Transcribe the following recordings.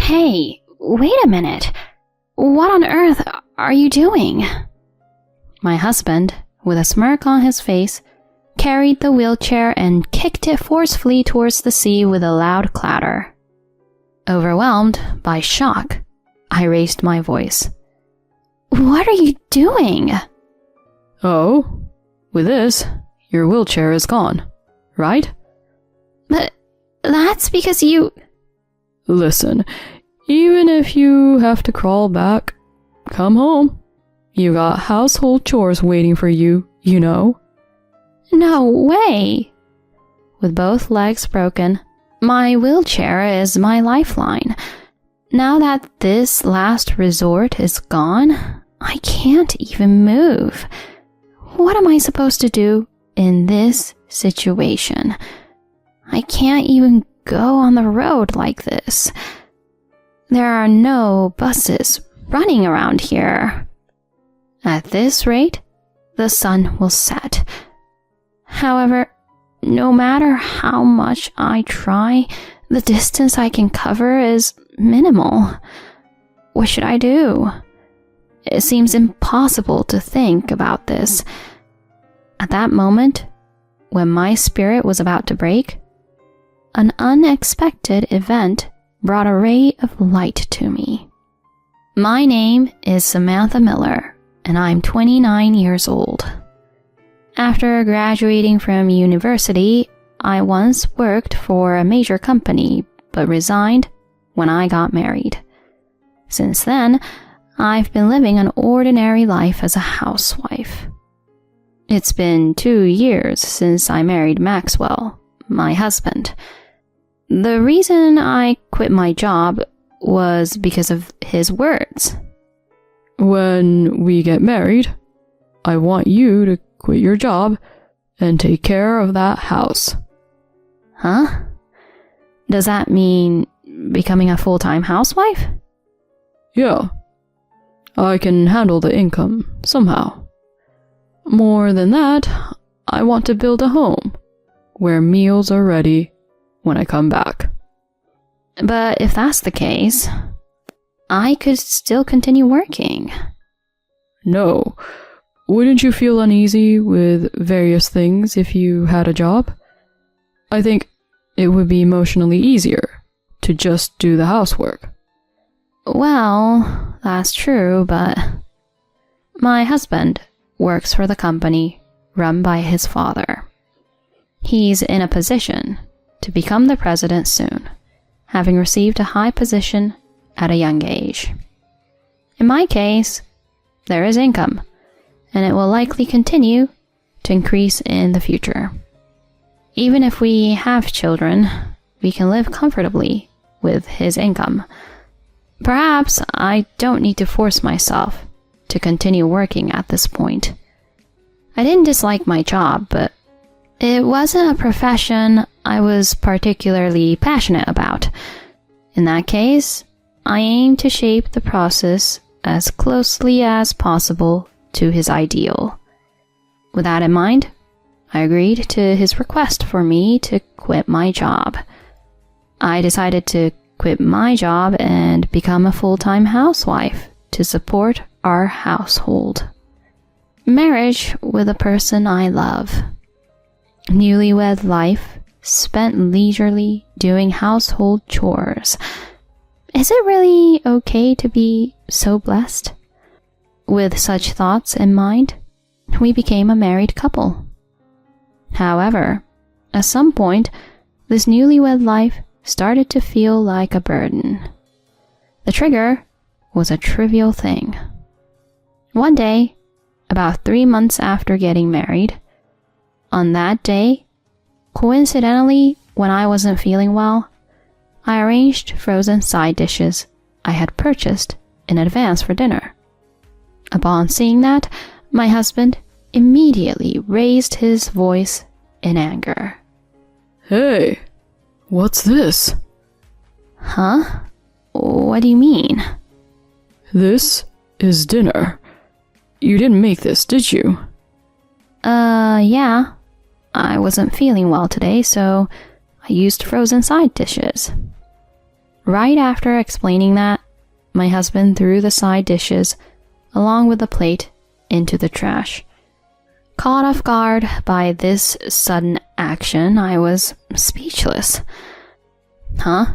Hey, wait a minute. What on earth are you doing? My husband, with a smirk on his face, carried the wheelchair and kicked it forcefully towards the sea with a loud clatter. Overwhelmed by shock, I raised my voice. What are you doing? Oh, with this, your wheelchair is gone, right? But that's because you... Listen, even if you have to crawl back, come home. You got household chores waiting for you, you know. No way. With both legs broken, my wheelchair is my lifeline. Now that this last resort is gone, I can't even move. What am I supposed to do in this situation? I can't even go on the road like this. There are no buses running around here. At this rate, the sun will set. However, no matter how much I try, the distance I can cover is minimal. What should I do? It seems impossible to think about this. At that moment, when my spirit was about to break, an unexpected event brought a ray of light to me. My name is Samantha Miller, and I'm 29 years old. After graduating from university, I once worked for a major company, but resigned when I got married. Since then, I've been living an ordinary life as a housewife. It's been 2 years since I married Maxwell, my husband. The reason I quit my job was because of his words. When we get married, I want you to quit your job and take care of that house. Huh? Does that mean becoming a full-time housewife? Yeah. I can handle the income somehow. More than that, I want to build a home where meals are ready when I come back. But if that's the case, I could still continue working. No. Wouldn't you feel uneasy with various things if you had a job? I think it would be emotionally easier to just do the housework. Well, that's true, but my husband works for the company run by his father. He's in a position to become the president soon, having received a high position at a young age. In my case, there is income, and it will likely continue to increase in the future. Even if we have children, we can live comfortably with his income. Perhaps I don't need to force myself to continue working at this point. I didn't dislike my job, but it wasn't a profession I was particularly passionate about. In that case, I aim to shape the process as closely as possible to his ideal. With that in mind, I agreed to his request for me to quit my job. I decided to quit my job and become a full-time housewife to support our household. Marriage with a person I love. Newlywed life spent leisurely doing household chores. Is it really okay to be so blessed? With such thoughts in mind, we became a married couple. However, at some point, this newlywed life started to feel like a burden. The trigger was a trivial thing. One day, about 3 months after getting married, on that day, coincidentally, when I wasn't feeling well, I arranged frozen side dishes I had purchased in advance for dinner. Upon seeing that, my husband immediately raised his voice in anger. Hey, what's this? Huh? What do you mean? This is dinner. You didn't make this, did you? Yeah. I wasn't feeling well today, so I used frozen side dishes. Right after explaining that, my husband threw the side dishes, along with the plate, into the trash. Caught off guard by this sudden action, I was speechless. Huh?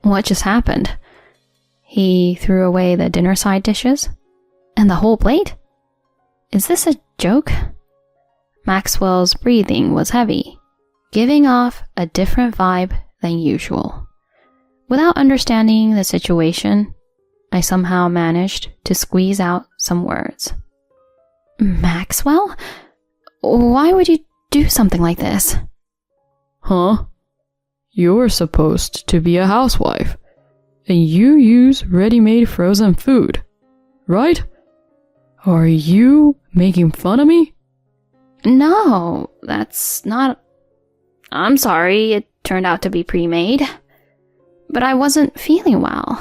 What just happened? He threw away the dinner side dishes? And the whole plate? Is this a joke? Maxwell's breathing was heavy, giving off a different vibe than usual. Without understanding the situation, I somehow managed to squeeze out some words. Maxwell? Why would you do something like this? Huh? You're supposed to be a housewife, and you use ready-made frozen food, right? Are you making fun of me? No, that's not... I'm sorry, it turned out to be pre-made. But I wasn't feeling well,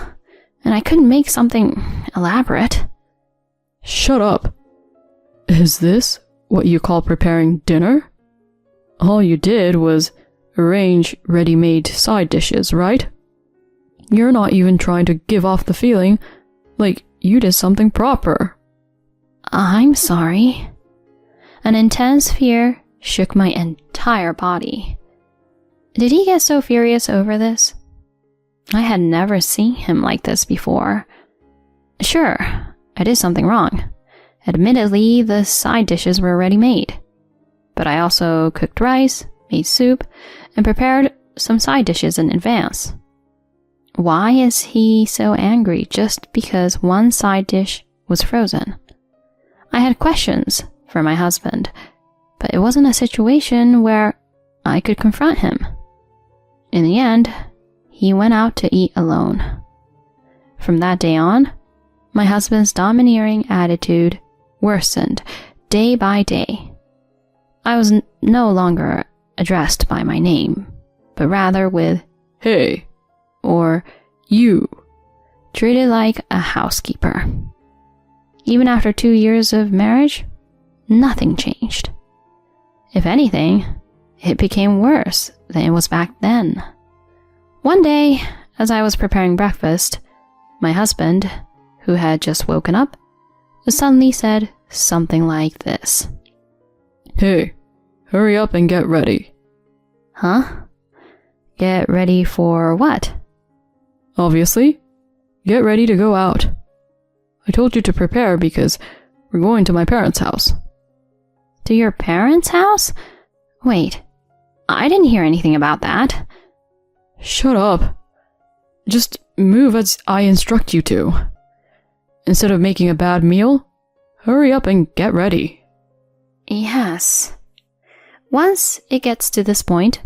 and I couldn't make something elaborate. Shut up. Is this what you call preparing dinner? All you did was arrange ready-made side dishes, right? You're not even trying to give off the feeling like you did something proper. I'm sorry. An intense fear shook my entire body. Did he get so furious over this? I had never seen him like this before. Sure, I did something wrong. Admittedly, the side dishes were already made. But I also cooked rice, made soup, and prepared some side dishes in advance. Why is he so angry just because one side dish was frozen? I had questions for my husband, but it wasn't a situation where I could confront him. In the end, he went out to eat alone. From that day on, my husband's domineering attitude worsened day by day. I was no longer addressed by my name, but rather with "Hey" or "You," treated like a housekeeper. Even after 2 years of marriage, nothing changed. If anything, it became worse than it was back then. One day, as I was preparing breakfast, my husband, who had just woken up, suddenly said something like this. "Hey, hurry up and get ready." Huh? Get ready for what? Obviously, get ready to go out. I told you to prepare because we're going to my parents' house. To your parents' house? Wait, I didn't hear anything about that. Shut up. Just move as I instruct you to. Instead of making a bad meal, hurry up and get ready. Yes. Once it gets to this point,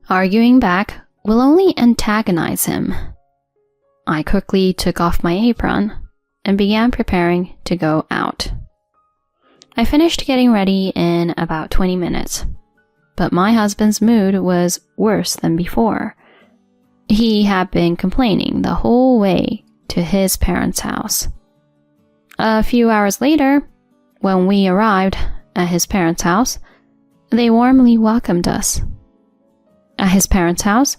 arguing back will only antagonize him. I quickly took off my apron and began preparing to go out. I finished getting ready in about 20 minutes, but my husband's mood was worse than before. He had been complaining the whole way to his parents' house. A few hours later, when we arrived at his parents' house, they warmly welcomed us. At his parents' house,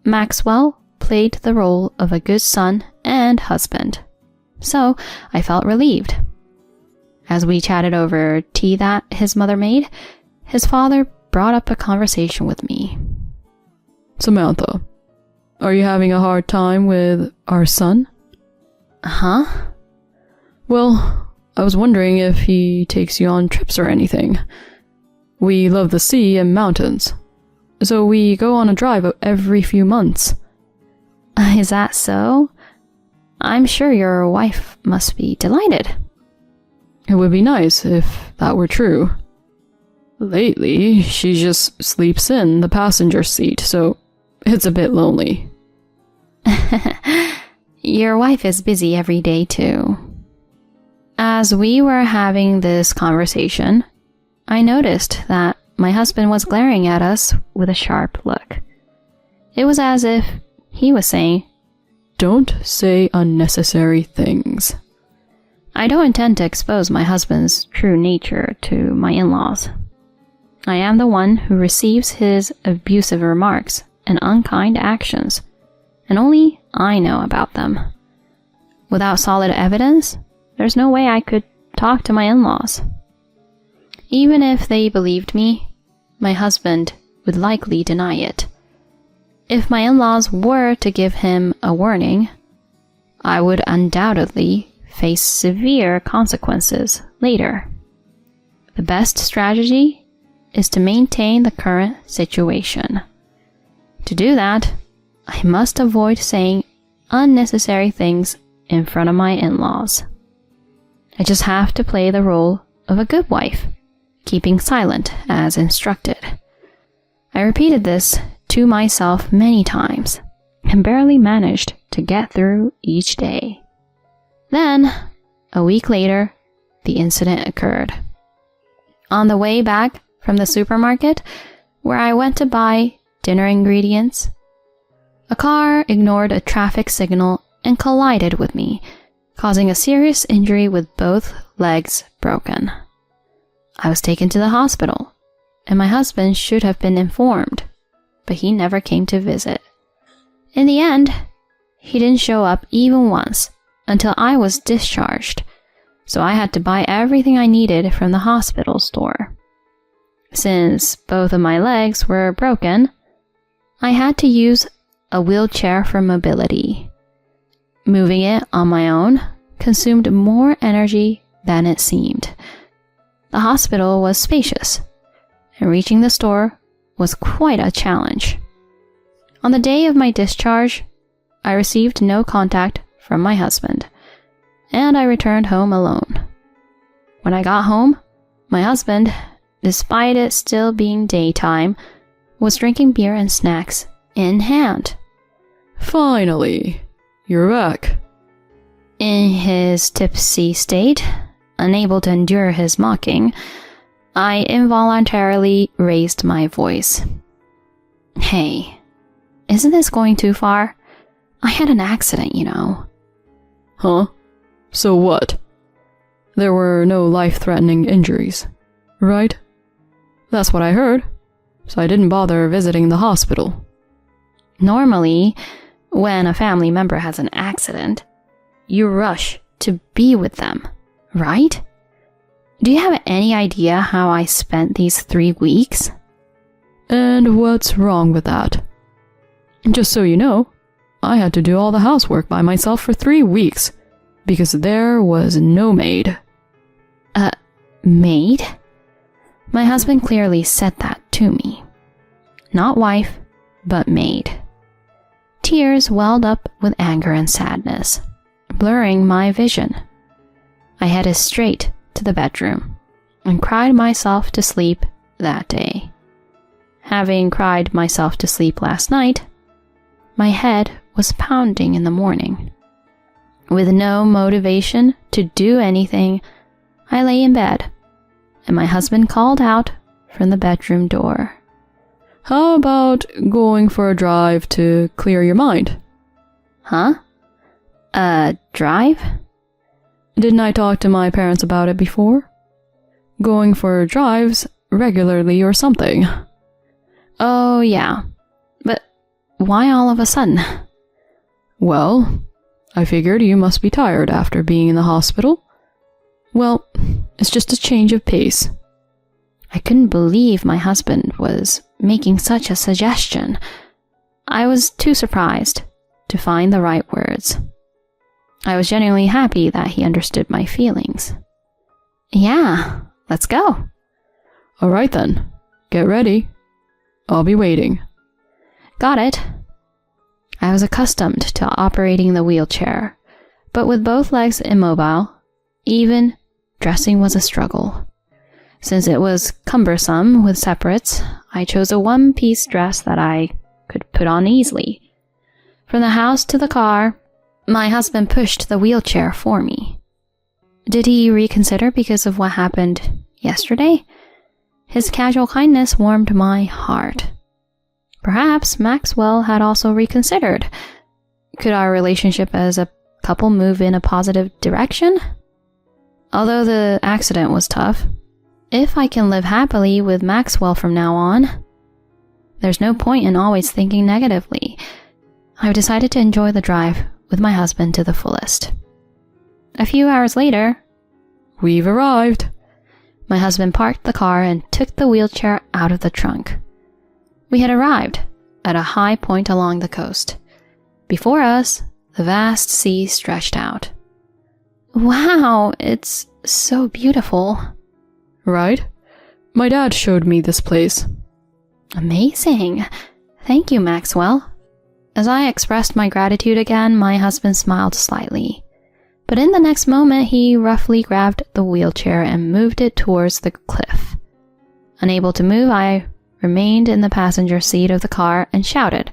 Maxwell played the role of a good son and husband, so I felt relieved. As we chatted over tea that his mother made, his father brought up a conversation with me. "Samantha, are you having a hard time with our son?" Huh? "Well, I was wondering if he takes you on trips or anything. We love the sea and mountains, so we go on a drive every few months." Is that so? I'm sure your wife must be delighted. It would be nice if that were true. Lately, she just sleeps in the passenger seat, so it's a bit lonely. Your wife is busy every day too. As we were having this conversation, I noticed that my husband was glaring at us with a sharp look. It was as if he was saying, "Don't say unnecessary things." I don't intend to expose my husband's true nature to my in-laws. I am the one who receives his abusive remarks and unkind actions, and only I know about them. Without solid evidence, there's no way I could talk to my in-laws. Even if they believed me, my husband would likely deny it. If my in-laws were to give him a warning, I would undoubtedly face severe consequences later. The best strategy is to maintain the current situation. To do that, I must avoid saying unnecessary things in front of my in-laws. I just have to play the role of a good wife, keeping silent as instructed. I repeated this to myself many times and barely managed to get through each day. Then, a week later, the incident occurred. On the way back from the supermarket, where I went to buy dinner ingredients, a car ignored a traffic signal and collided with me, causing a serious injury with both legs broken. I was taken to the hospital, and my husband should have been informed, but he never came to visit. In the end, he didn't show up even once until I was discharged, so I had to buy everything I needed from the hospital store. Since both of my legs were broken, I had to use a wheelchair for mobility. Moving it on my own consumed more energy than it seemed. The hospital was spacious, and reaching the store was quite a challenge. On the day of my discharge, I received no contact from my husband, and I returned home alone. When I got home, my husband, despite it still being daytime, was drinking beer and snacks in hand. Finally, you're back. In his tipsy state, unable to endure his mocking, I involuntarily raised my voice. Hey, isn't this going too far? I had an accident, you know. Huh? So what? There were no life-threatening injuries, right? That's what I heard, so I didn't bother visiting the hospital. Normally, when a family member has an accident, you rush to be with them, right? Do you have any idea how I spent these 3 weeks? And what's wrong with that? Just so you know, I had to do all the housework by myself for 3 weeks, because there was no maid. Maid? My husband clearly said that to me. Not wife, but maid. Tears welled up with anger and sadness, blurring my vision. I headed straight to the bedroom and cried myself to sleep that day. Having cried myself to sleep last night, my head was pounding in the morning. With no motivation to do anything, I lay in bed, and my husband called out from the bedroom door. How about going for a drive to clear your mind? Huh? A drive? Didn't I talk to my parents about it before? Going for drives regularly or something. Oh, yeah. But why all of a sudden? Well, I figured you must be tired after being in the hospital. Well, it's just a change of pace. I couldn't believe my husband was making such a suggestion. I was too surprised to find the right words. I was genuinely happy that he understood my feelings. Yeah, let's go. All right then, get ready. I'll be waiting. Got it. I was accustomed to operating the wheelchair, but with both legs immobile, even dressing was a struggle. Since it was cumbersome with separates, I chose a one-piece dress that I could put on easily. From the house to the car, my husband pushed the wheelchair for me. Did he reconsider because of what happened yesterday? His casual kindness warmed my heart. Perhaps Maxwell had also reconsidered. Could our relationship as a couple move in a positive direction? Although the accident was tough, if I can live happily with Maxwell from now on, there's no point in always thinking negatively. I've decided to enjoy the drive with my husband to the fullest. A few hours later, We've arrived. my husband parked the car and took the wheelchair out of the trunk. We had arrived at a high point along the coast. Before us, the vast sea stretched out. Wow, it's so beautiful. Right? My dad showed me this place. Amazing. Thank you, Maxwell. As I expressed my gratitude again, my husband smiled slightly. But in the next moment, he roughly grabbed the wheelchair and moved it towards the cliff. Unable to move, I remained in the passenger seat of the car and shouted,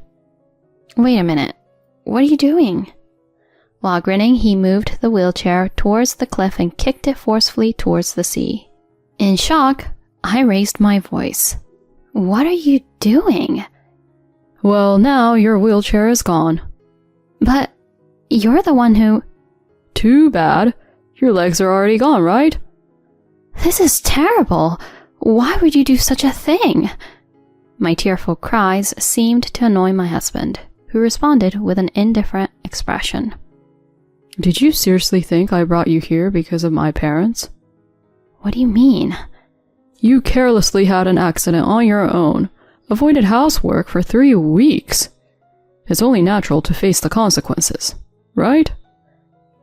"Wait a minute, what are you doing?" While grinning, he moved the wheelchair towards the cliff and kicked it forcefully towards the sea. In shock, I raised my voice. "What are you doing?" Well, now your wheelchair is gone. But you're the one who... Too bad. Your legs are already gone, right? This is terrible. Why would you do such a thing? My tearful cries seemed to annoy my husband, who responded with an indifferent expression. Did you seriously think I brought you here because of my parents? What do you mean? You carelessly had an accident on your own, avoided housework for 3 weeks. It's only natural to face the consequences, right?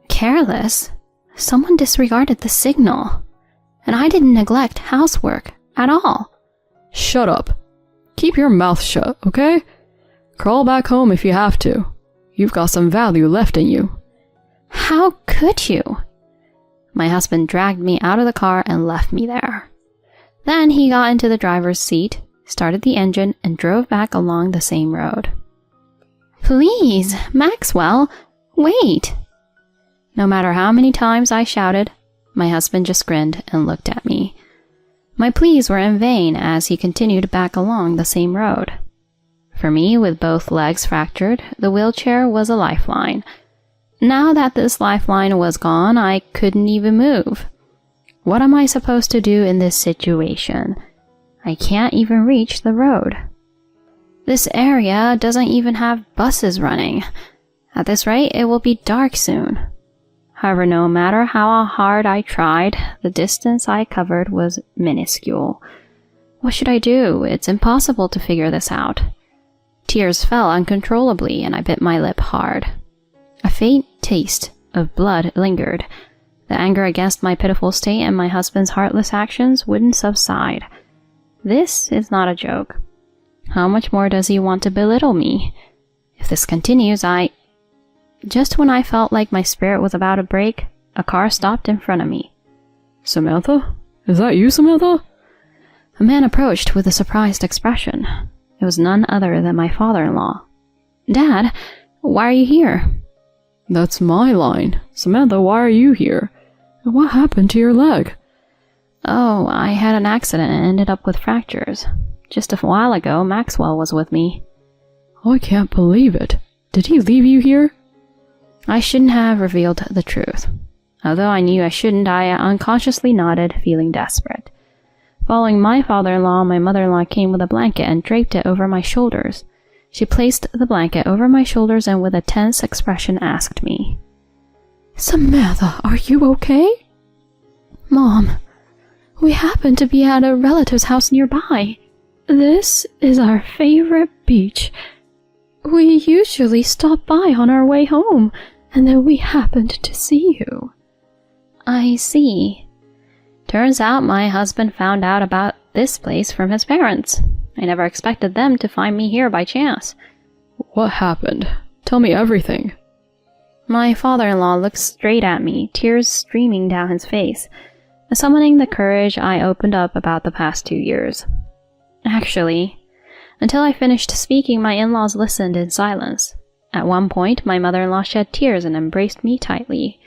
Careless? Someone disregarded the signal. And I didn't neglect housework at all. Shut up. Keep your mouth shut, okay? Crawl back home if you have to. You've got some value left in you. How could you? My husband dragged me out of the car and left me there. Then he got into the driver's seat, started the engine, and drove back along the same road. Please, Maxwell, wait! No matter how many times I shouted, my husband just grinned and looked at me. My pleas were in vain as he continued back along the same road. For me, with both legs fractured, the wheelchair was a lifeline. Now that this lifeline was gone, I couldn't even move. What am I supposed to do in this situation? I can't even reach the road. This area doesn't even have buses running. At this rate, it will be dark soon. However, no matter how hard I tried, the distance I covered was minuscule. What should I do? It's impossible to figure this out. Tears fell uncontrollably, and I bit my lip hard. A faint taste of blood lingered. The anger against my pitiful state and my husband's heartless actions wouldn't subside. This is not a joke. How much more does he want to belittle me? If this continues, Just when I felt like my spirit was about to break, a car stopped in front of me. Samantha? Is that you, Samantha? A man approached with a surprised expression. It was none other than my father-in-law. Dad, why are you here? That's my line. Samantha, why are you here? And what happened to your leg? Oh, I had an accident and ended up with fractures. Just a while ago, Maxwell was with me. I can't believe it. Did he leave you here? I shouldn't have revealed the truth. Although I knew I shouldn't, I unconsciously nodded, feeling desperate. Following my father-in-law, my mother-in-law came with a blanket and draped it over my shoulders. She placed the blanket over my shoulders and with a tense expression asked me, "Samantha, are you okay?" "Mom, we happen to be at a relative's house nearby. This is our favorite beach. We usually stop by on our way home, and then we happened to see you." I see. Turns out my husband found out about this place from his parents. I never expected them to find me here by chance. What happened? Tell me everything. My father-in-law looked straight at me, tears streaming down his face. Summoning the courage, I opened up about the past 2 years. Actually, until I finished speaking, my in-laws listened in silence. At one point, my mother-in-law shed tears and embraced me tightly.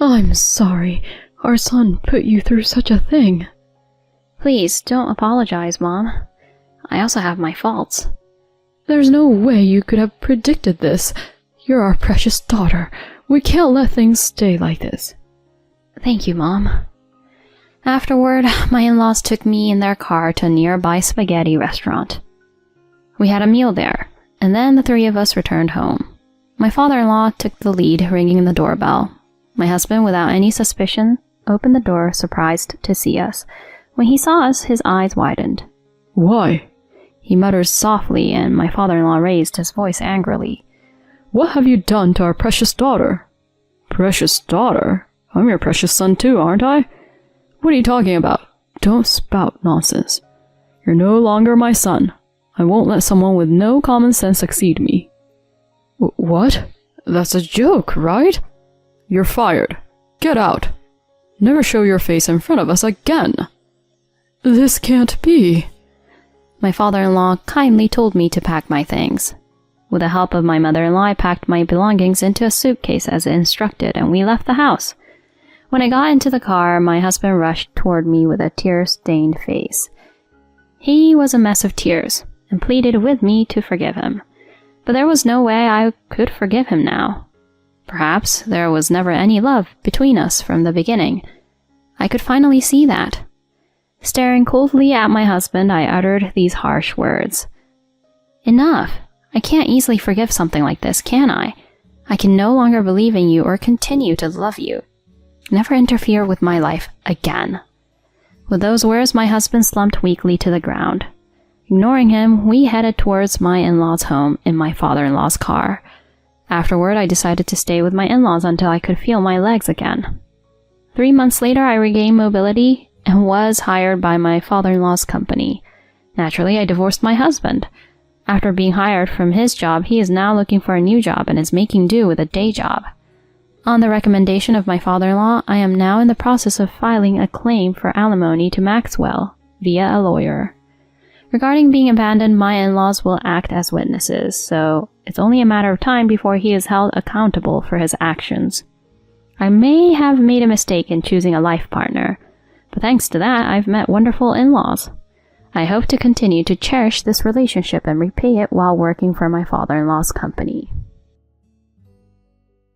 I'm sorry. Our son put you through such a thing. Please, don't apologize, Mom. I also have my faults. There's no way you could have predicted this. You're our precious daughter. We can't let things stay like this. Thank you, Mom. Afterward, my in-laws took me in their car to a nearby spaghetti restaurant. We had a meal there, and then the three of us returned home. My father-in-law took the lead, ringing the doorbell. My husband, without any suspicion, opened the door, surprised to see us. When he saw us, his eyes widened. Why? He mutters softly, and my father-in-law raised his voice angrily. What have you done to our precious daughter? Precious daughter? I'm your precious son too, aren't I? What are you talking about? Don't spout nonsense. You're no longer my son. I won't let someone with no common sense succeed me. What? That's a joke, right? You're fired. Get out. Never show your face in front of us again. This can't be. My father-in-law kindly told me to pack my things. With the help of my mother-in-law, I packed my belongings into a suitcase as instructed, and we left the house. When I got into the car, my husband rushed toward me with a tear-stained face. He was a mess of tears, and pleaded with me to forgive him. But there was no way I could forgive him now. Perhaps there was never any love between us from the beginning. I could finally see that. Staring coldly at my husband, I uttered these harsh words. Enough! I can't easily forgive something like this, can I? I can no longer believe in you or continue to love you. Never interfere with my life again. With those words, my husband slumped weakly to the ground. Ignoring him, we headed towards my in-laws' home in my father-in-law's car. Afterward, I decided to stay with my in-laws until I could feel my legs again. 3 months later, I regained mobility and was hired by my father-in-law's company. Naturally, I divorced my husband. After being hired from his job, he is now looking for a new job and is making do with a day job. On the recommendation of my father-in-law, I am now in the process of filing a claim for alimony to Maxwell via a lawyer. Regarding being abandoned, my in-laws will act as witnesses, so it's only a matter of time before he is held accountable for his actions. I may have made a mistake in choosing a life partner, but thanks to that, I've met wonderful in-laws. I hope to continue to cherish this relationship and repay it while working for my father-in-law's company.